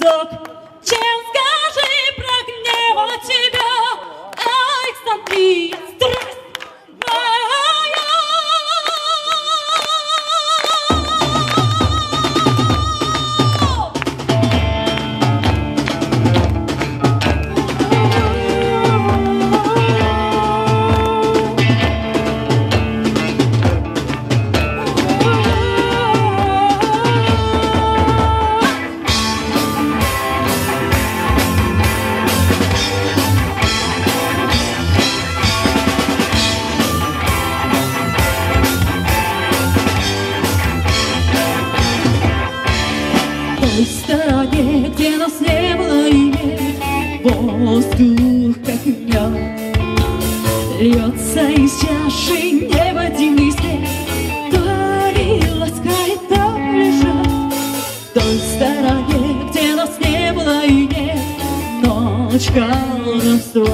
песок. Чем скажи, прогневала тебя Александрия, страсть моя. В той стороне, где нас не было и нет, воздух как мед, льется из чаши неводимый снег, то ли ласкает, то лежит. В той стороне, где нас не было и нет, ночь колдовство,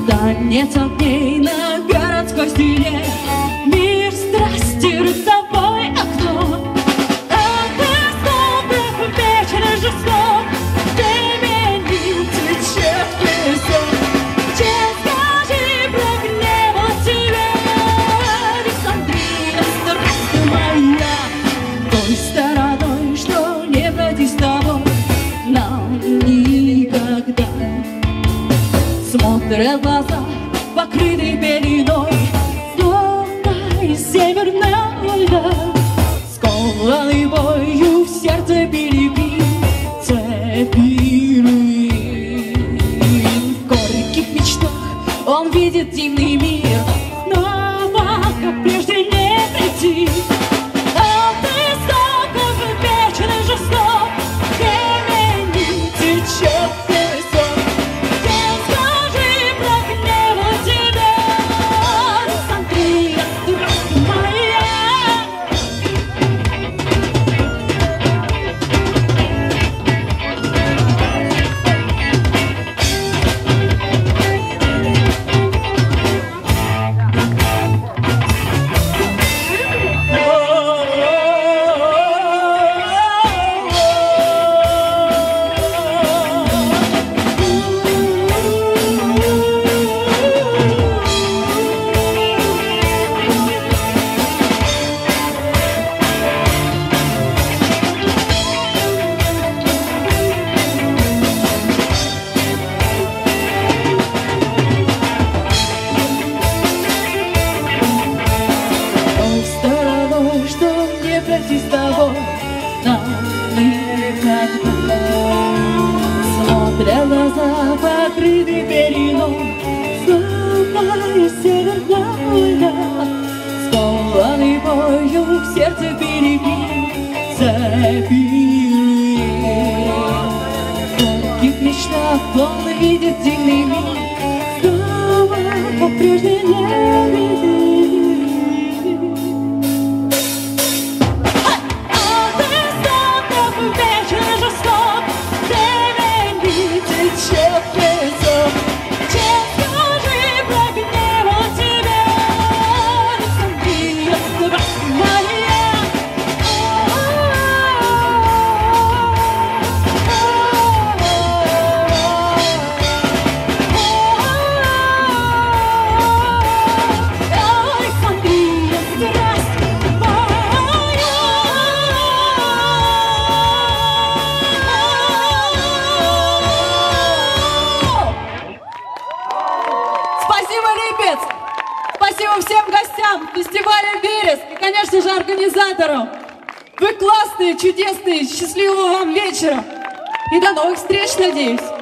танец огней на городской стене, мир страсти, рядовое окно. Смотрят глаза, покрытые пеленой, словно из северного льда. Скованный болью в сердце перепит цепи руин. В горьких мечтах он видит дивный мир, снова, как прежде, не прийти. От истоков вечный жесток, времени течет песок. Смотря глаза, покрыты пеленой, словно из северного льда. Скованный болью в сердце перепит цепи руин. В тонких мечтах он видит дивный мир, снова, как прежде, не видит. Спасибо, Липец! Спасибо всем гостям фестиваля «Вереск» и, конечно же, организаторам. Вы классные, чудесные, счастливого вам вечера! И до новых встреч, надеюсь!